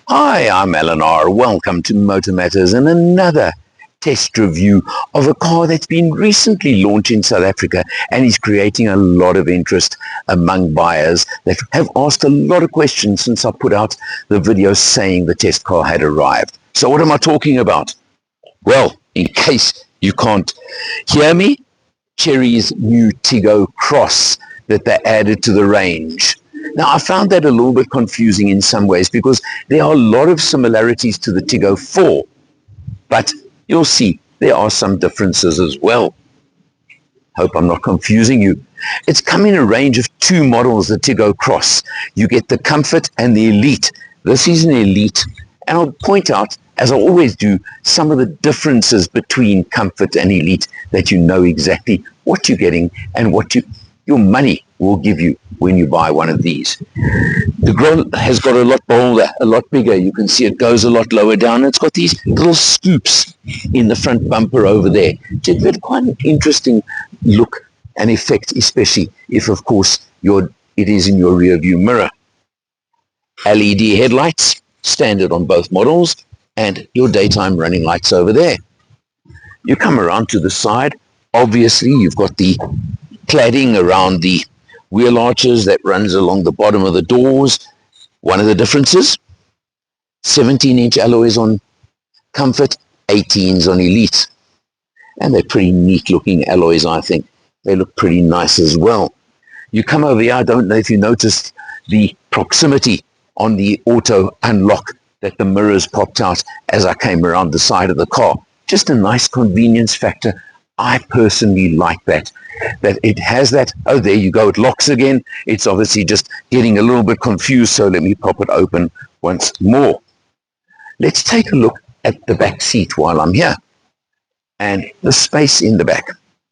Hi, I'm Eleanor. Welcome to MotorMatters and another test review of a car that's been recently launched in South Africa and is creating a lot of interest among buyers that have asked a lot of questions since I put out the video saying the test car had arrived. So what am I talking about? Well, in case you can't hear me, Chery's new Tiggo Cross that they added to the range. Now, I found that a little bit confusing in some ways because there are a lot of similarities to the Tiggo 4, but you'll see there are some differences as well. Hope I'm not confusing you. It's come in a range of two models, the Tiggo Cross. You get the Comfort and the Elite. This is an Elite, and I'll point out, as I always do, some of the differences between Comfort and Elite that you know exactly what you're getting and what your money will give you when you buy one of these. The grille has got a lot bolder, a lot bigger. You can see it goes a lot lower down. It's got these little scoops in the front bumper over there. It's got quite an interesting look and effect, especially if, of course, it is in your rear view mirror. LED headlights, standard on both models, and your daytime running lights over there. You come around to the side. Obviously, you've got the cladding around the wheel arches that runs along the bottom of the doors. One of the differences, 17-inch alloys on Comfort, 18s on Elite. And they're pretty neat looking alloys, I think. They look pretty nice as well. You come over here, I don't know if you noticed the proximity on the auto unlock that the mirrors popped out as I came around the side of the car. Just a nice convenience factor. I personally like that it has that. Oh, there you go, it locks again. It's obviously just getting a little bit confused, so let me pop it open once more. Let's take a look at the back seat while I'm here and the space in the back,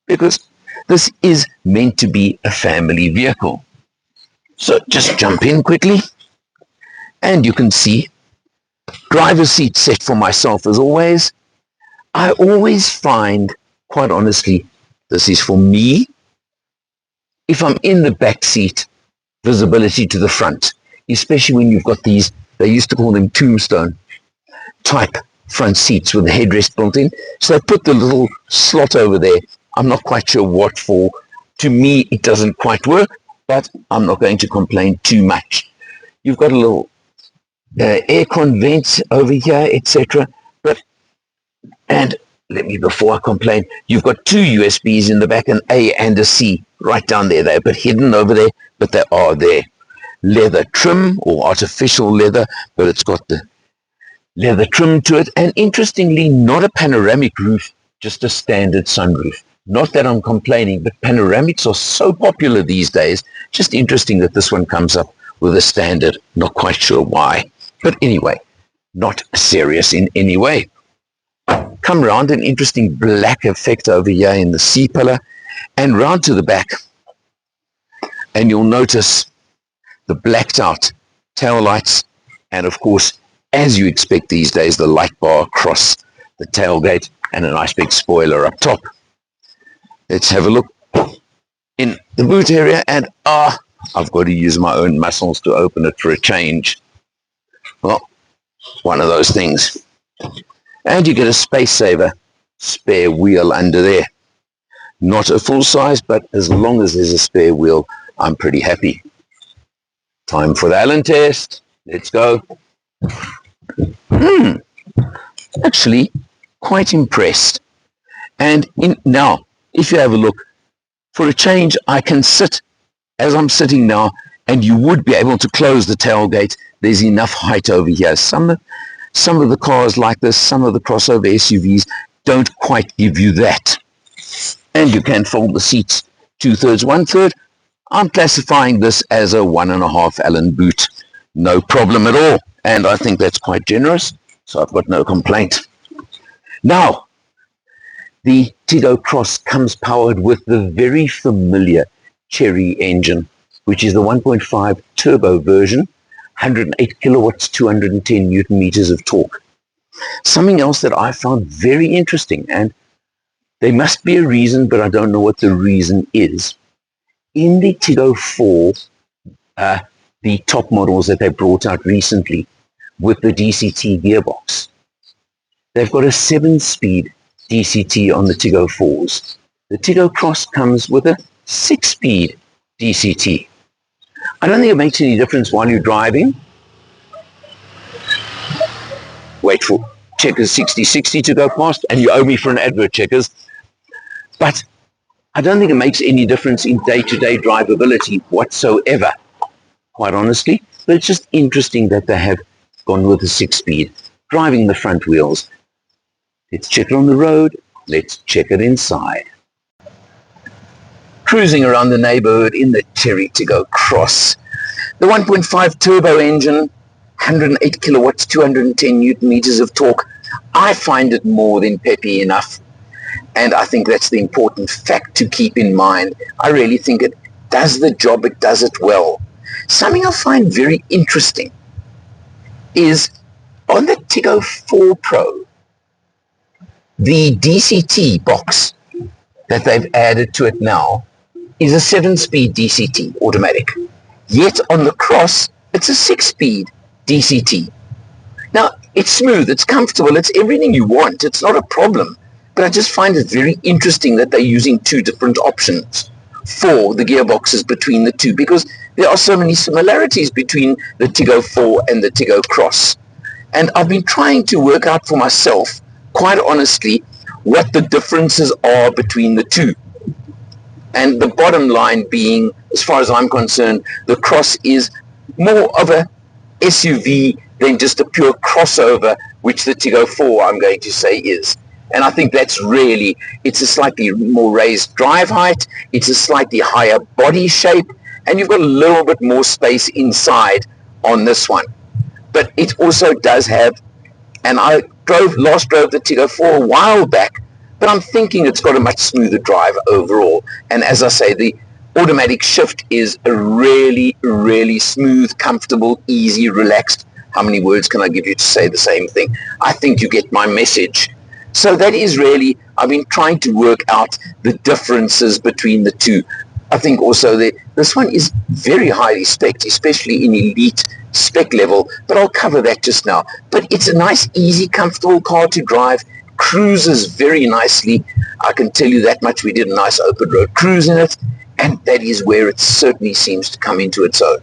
because this is meant to be a family vehicle. So just jump in quickly and you can see driver's seat set for myself as always. I always find, quite honestly, this is for me, if I'm in the back seat, visibility to the front, especially when you've got these, they used to call them tombstone type front seats with the headrest built in. So they put the little slot over there. I'm not quite sure what for. To me, it doesn't quite work, but I'm not going to complain too much. You've got a little aircon vent over here, etc. And let me, before I complain, you've got two USBs in the back, an A and a C, right down there. They're a bit hidden over there, but they are there. Leather trim, or artificial leather, but it's got the leather trim to it. And interestingly, not a panoramic roof, just a standard sunroof. Not that I'm complaining, but panoramics are so popular these days. Just interesting that this one comes up with a standard. Not quite sure why. But anyway, not serious in any way. Come round, an interesting black effect over here in the C-pillar, and round to the back, and you'll notice the blacked out tail lights, and of course, as you expect these days, the light bar across the tailgate and a nice big spoiler up top. Let's have a look in the boot area, and I've got to use my own muscles to open it for a change. Well, it's one of those things. And you get a space saver spare wheel under there. Not a full size, but as long as there's a spare wheel, I'm pretty happy. Time for the Allen test. Let's go. Actually, quite impressed. And now, if you have a look, for a change, I can sit as I'm sitting now, and you would be able to close the tailgate. There's enough height over here. Some of the cars like this, some of the crossover SUVs don't quite give you that. And you can fold the seats 2/3, 1/3. I'm classifying this as a 1.5 Allen boot. No problem at all. And I think that's quite generous, so I've got no complaint. Now, the Tiggo Cross comes powered with the very familiar Chery engine, which is the 1.5 turbo version. 108 kilowatts, 210 newton meters of torque. Something else that I found very interesting, and there must be a reason, but I don't know what the reason is. In the Tiggo 4, the top models that they brought out recently, with the DCT gearbox. They've got a 7-speed DCT on the Tiggo 4s. The Tiggo Cross comes with a 6-speed DCT. I don't think it makes any difference while you're driving. Wait for Checkers 6060 to go past, and you owe me for an advert, Checkers. But I don't think it makes any difference in day-to-day drivability whatsoever, quite honestly. But it's just interesting that they have gone with a 6-speed, driving the front wheels. Let's check it on the road. Let's check it inside. Cruising around the neighborhood in the Chery Tiggo Cross. The 1.5 turbo engine, 108 kilowatts, 210 newton meters of torque. I find it more than peppy enough. And I think that's the important fact to keep in mind. I really think it does the job, it does it well. Something I find very interesting is on the Tiggo 4 Pro, the DCT box that they've added to it now is a 7-speed DCT automatic. Yet on the Cross, it's a 6-speed DCT. Now, it's smooth, it's comfortable, it's everything you want, it's not a problem. But I just find it very interesting that they're using two different options for the gearboxes between the two, because there are so many similarities between the Tiggo 4 and the Tiggo Cross. And I've been trying to work out for myself, quite honestly, what the differences are between the two. And the bottom line being, as far as I'm concerned, the Cross is more of a SUV than just a pure crossover, which the Tiggo 4, I'm going to say, is. And I think that's really, it's a slightly more raised drive height, it's a slightly higher body shape, and you've got a little bit more space inside on this one. But it also does have, and I last drove the Tiggo 4 a while back, but I'm thinking it's got a much smoother drive overall. And as I say, the automatic shift is a really, really smooth, comfortable, easy, relaxed. How many words can I give you to say the same thing? I think you get my message. So that is really, I've been trying to work out the differences between the two. I think also that this one is very highly spec'd, especially in elite spec level, but I'll cover that just now. But it's a nice, easy, comfortable car to drive, cruises very nicely. I can tell you that much. We did a nice open road cruise in it, and that is where it certainly seems to come into its own.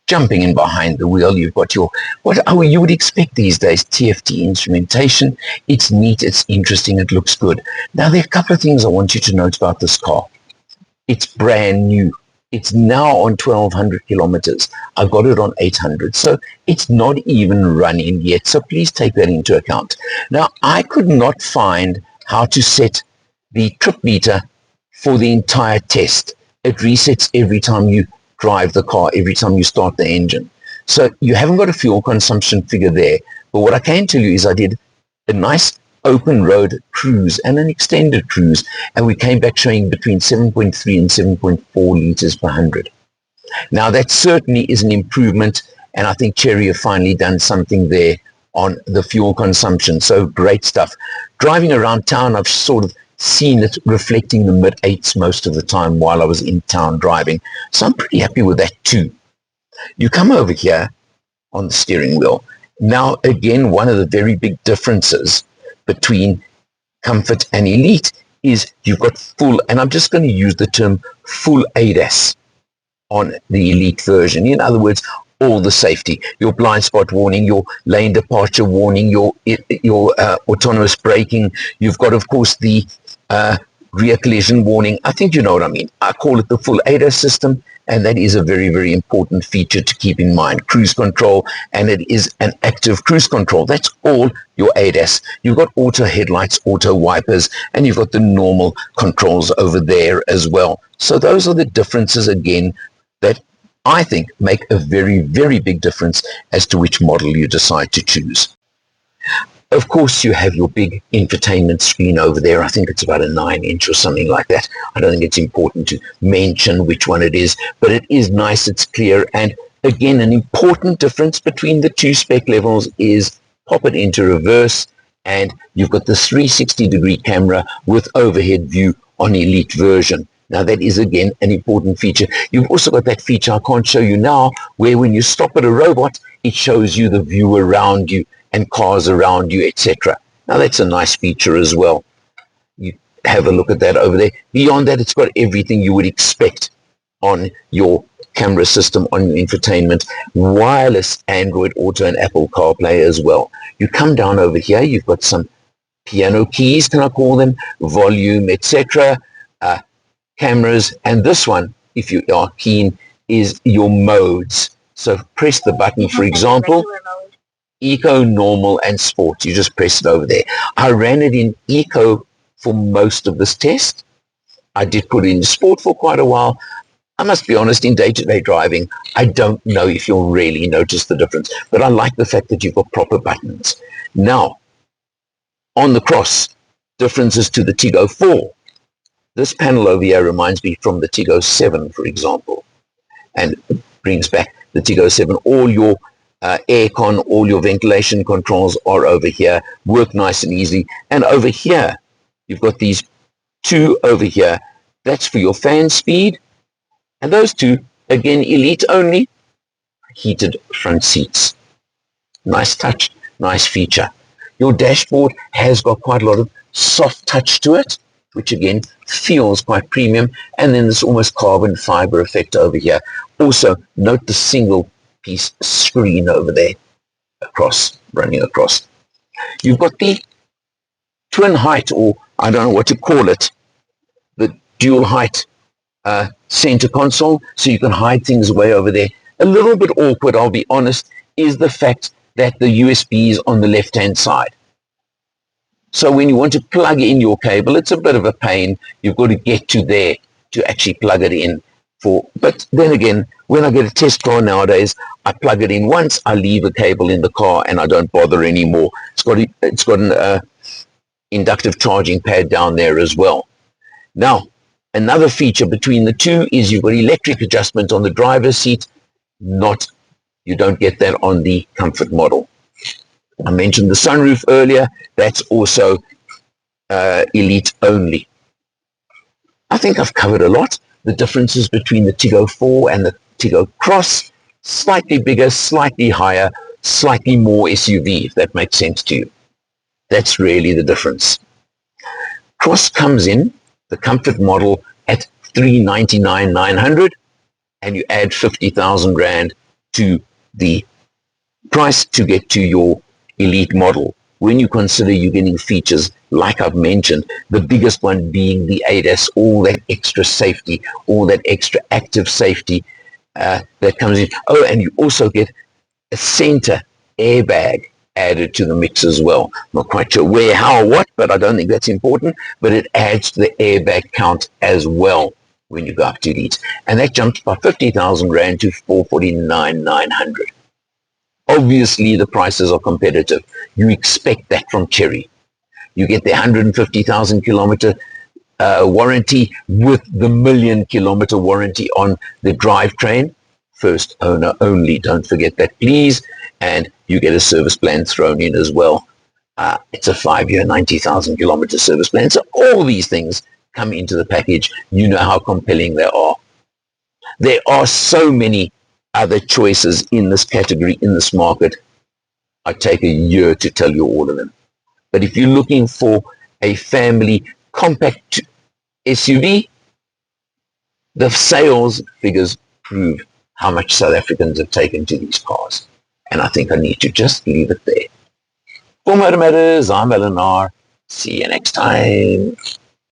Jumping in behind the wheel, you've got your, what you would expect these days, TFT instrumentation. It's neat, it's interesting, it looks good. Now, there are a couple of things I want you to note about this car. It's brand new. It's now on 1,200 kilometers. I got it on 800, so it's not even running yet, so please take that into account. Now, I could not find how to set the trip meter for the entire test. It resets every time you drive the car, every time you start the engine. So you haven't got a fuel consumption figure there. But what I can tell you is I did a nice open road cruise and an extended cruise, and we came back showing between 7.3 and 7.4 liters per 100. Now that certainly is an improvement, and I think Chery have finally done something there on the fuel consumption. So great stuff. Driving around town, I've sort of seen it reflecting the mid-8s most of the time while I was in town driving. So I'm pretty happy with that too. You come over here on the steering wheel. Now, again, one of the very big differences between comfort and elite is you've got full, and I'm just going to use the term full ADAS on the elite version. In other words, all the safety, your blind spot warning, your lane departure warning, your autonomous braking. You've got, of course, the rear collision warning. I think you know what I mean. I call it the full ADAS system, and that is a very, very important feature to keep in mind. Cruise control, and it is an active cruise control. That's all your ADAS. You've got auto headlights, auto wipers, and you've got the normal controls over there as well. So those are the differences, again, that I think make a very, very big difference as to which model you decide to choose. Of course, you have your big infotainment screen over there. I think it's about a 9-inch or something like that. I don't think it's important to mention which one it is, but it is nice, it's clear. And again, an important difference between the two spec levels is pop it into reverse, and you've got the 360-degree camera with overhead view on Elite version. Now that is again an important feature. You've also got that feature I can't show you now, where when you stop at a robot, it shows you the view around you and cars around you, etc. Now that's a nice feature as well. You have a look at that over there. Beyond that, it's got everything you would expect on your camera system, on your infotainment, wireless Android Auto and Apple CarPlay as well. You come down over here, you've got some piano keys, can I call them, volume, etc., cameras, and this one, if you are keen, is your modes. So press the button, for example, Eco, Normal, and Sport. You just press it over there. I ran it in Eco for most of this test. I did put it in Sport for quite a while. I must be honest, in day-to-day driving, I don't know if you'll really notice the difference, but I like the fact that you've got proper buttons. Now, on the cross, differences to the Tiggo 4. This panel over here reminds me from the Tiggo 7, for example, and brings back the Tiggo 7. All your aircon, all your ventilation controls are over here, work nice and easy. And over here, you've got these two over here. That's for your fan speed. And those two, again, elite only, heated front seats. Nice touch, nice feature. Your dashboard has got quite a lot of soft touch to it, which again feels quite premium, and then this almost carbon fiber effect over here. Also, note the single piece screen over there, running across. You've got the twin height, or I don't know what to call it, the dual height center console, so you can hide things way over there. A little bit awkward, I'll be honest, is the fact that the USB is on the left-hand side. So when you want to plug in your cable, it's a bit of a pain. You've got to get to there to actually plug it in. But then again, when I get a test car nowadays, I plug it in once, I leave a cable in the car, and I don't bother anymore. It's got an inductive charging pad down there as well. Now, another feature between the two is you've got electric adjustment on the driver's seat. You don't get that on the Comfort model. I mentioned the sunroof earlier. That's also elite only. I think I've covered a lot. The differences between the Tiggo 4 and the Tiggo Cross, slightly bigger, slightly higher, slightly more SUV, if that makes sense to you. That's really the difference. Cross comes in, the Comfort model, at $399,900, and you add 50,000 Rand to the price to get to your elite model. When you consider you're getting features like I've mentioned, the biggest one being the ADAS, all that extra safety, all that extra active safety that comes in. Oh, and you also get a center airbag added to the mix as well. Not quite sure where, how, or what, but I don't think that's important, but it adds to the airbag count as well when you go up to elite. And that jumps by 50,000 Rand to 449,900. Obviously, the prices are competitive. You expect that from Chery. You get the 150,000 kilometer warranty with the 1,000,000 kilometer warranty on the drivetrain. First owner only, don't forget that, please. And you get a service plan thrown in as well. It's a 5-year, 90,000 kilometer service plan. So all these things come into the package. You know how compelling they are. There are so many other choices in this category, in this market. I take a year to tell you all of them. But if you're looking for a family compact SUV, the sales figures prove how much South Africans have taken to these cars. And I think I need to just leave it there. For MotorMatters, I'm Eleanor. See you next time.